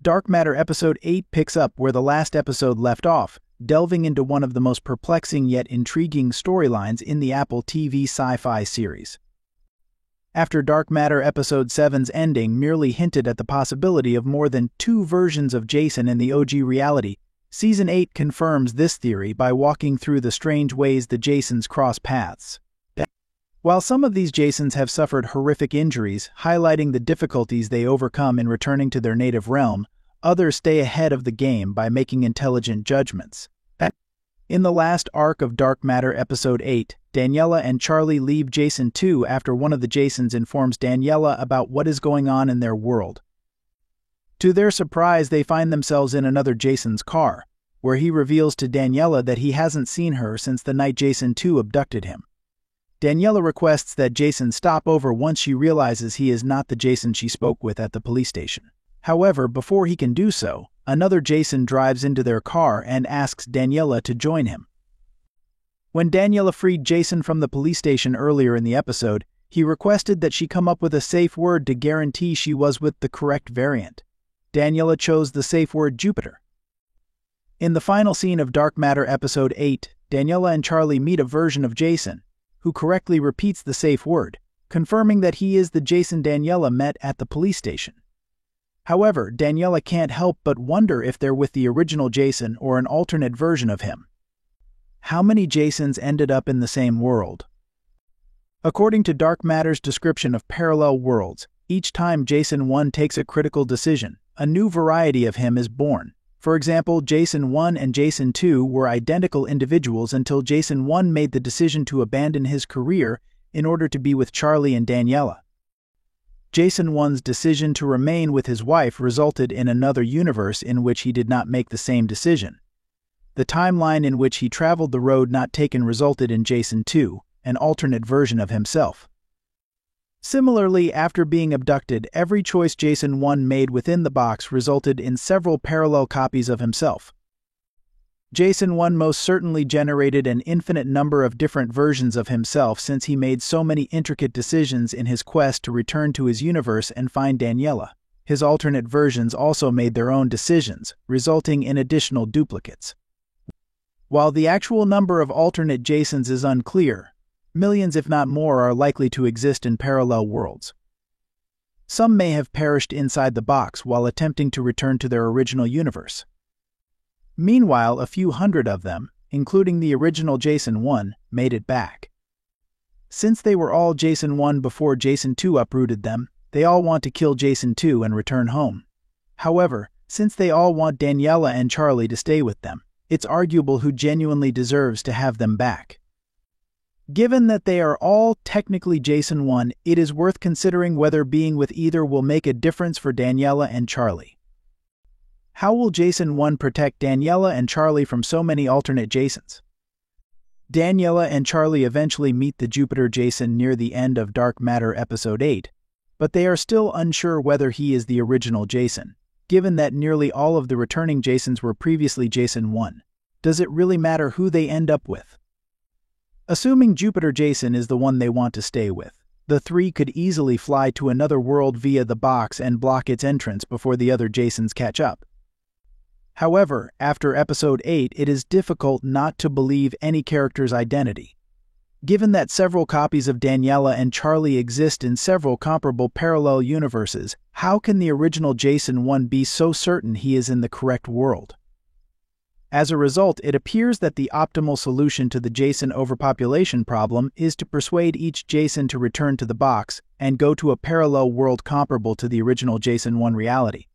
Dark Matter Episode 8 picks up where the last episode left off, delving into one of the most perplexing yet intriguing storylines in the Apple TV sci-fi series. After Dark Matter Episode 7's ending merely hinted at the possibility of more than two versions of Jason in the OG reality, Season 8 confirms this theory by walking through the strange ways the Jasons cross paths. While some of these Jasons have suffered horrific injuries, highlighting the difficulties they overcome in returning to their native realm, others stay ahead of the game by making intelligent judgments. In the last arc of Dark Matter Episode 8, Daniela and Charlie leave Jason 2 after one of the Jasons informs Daniela about what is going on in their world. To their surprise, they find themselves in another Jason's car, where he reveals to Daniela that he hasn't seen her since the night Jason 2 abducted him. Daniela requests that Jason stop over once she realizes he is not the Jason she spoke with at the police station. However, before he can do so, another Jason drives into their car and asks Daniela to join him. When Daniela freed Jason from the police station earlier in the episode, he requested that she come up with a safe word to guarantee she was with the correct variant. Daniela chose the safe word Jupiter. In the final scene of Dark Matter Episode 8, Daniela and Charlie meet a version of Jason, who correctly repeats the safe word, confirming that he is the Jason Daniela met at the police station. However, Daniela can't help but wonder if they're with the original Jason or an alternate version of him. How many Jasons ended up in the same world? According to Dark Matter's description of parallel worlds, each time Jason 1 takes a critical decision, a new variety of him is born. For example, Jason 1 and Jason 2 were identical individuals until Jason 1 made the decision to abandon his career in order to be with Charlie and Daniela. Jason 1's decision to remain with his wife resulted in another universe in which he did not make the same decision. The timeline in which he traveled the road not taken resulted in Jason 2, an alternate version of himself. Similarly, after being abducted, every choice Jason 1 made within the box resulted in several parallel copies of himself. Jason 1 most certainly generated an infinite number of different versions of himself since he made so many intricate decisions in his quest to return to his universe and find Daniela. His alternate versions also made their own decisions, resulting in additional duplicates. While the actual number of alternate Jasons is unclear, millions if not more are likely to exist in parallel worlds. Some may have perished inside the box while attempting to return to their original universe. Meanwhile, a few hundred of them, including the original Jason 1, made it back. Since they were all Jason 1 before Jason 2 uprooted them, they all want to kill Jason 2 and return home. However, since they all want Daniela and Charlie to stay with them, it's arguable who genuinely deserves to have them back. Given that they are all technically Jason 1, it is worth considering whether being with either will make a difference for Daniela and Charlie. How will Jason 1 protect Daniela and Charlie from so many alternate Jasons? Daniela and Charlie eventually meet the Jupiter Jason near the end of Dark Matter Episode 8, but they are still unsure whether he is the original Jason, given that nearly all of the returning Jasons were previously Jason 1. Does it really matter who they end up with? Assuming Jupiter Jason is the one they want to stay with, the three could easily fly to another world via the box and block its entrance before the other Jasons catch up. However, after Episode 8, it is difficult not to believe any character's identity. Given that several copies of Daniela and Charlie exist in several comparable parallel universes, how can the original Jason 1 be so certain he is in the correct world? As a result, it appears that the optimal solution to the Jason overpopulation problem is to persuade each Jason to return to the box and go to a parallel world comparable to the original Jason 1 reality.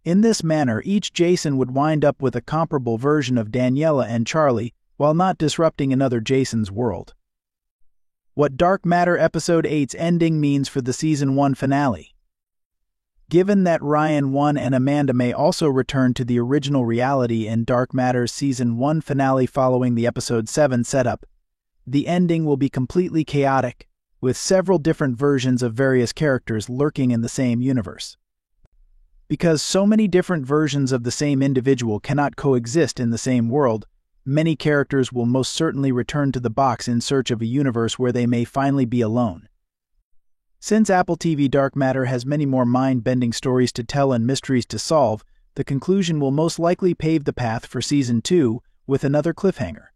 In this manner, each Jason would wind up with a comparable version of Daniela and Charlie while not disrupting another Jason's world. What Dark Matter Episode 8's ending means for the Season 1 finale. Given that Ryan 1 and Amanda may also return to the original reality in Dark Matter's Season 1 finale following the Episode 7 setup, the ending will be completely chaotic, with several different versions of various characters lurking in the same universe. Because so many different versions of the same individual cannot coexist in the same world, many characters will most certainly return to the box in search of a universe where they may finally be alone. Since Apple TV Dark Matter has many more mind-bending stories to tell and mysteries to solve, the conclusion will most likely pave the path for Season 2 with another cliffhanger.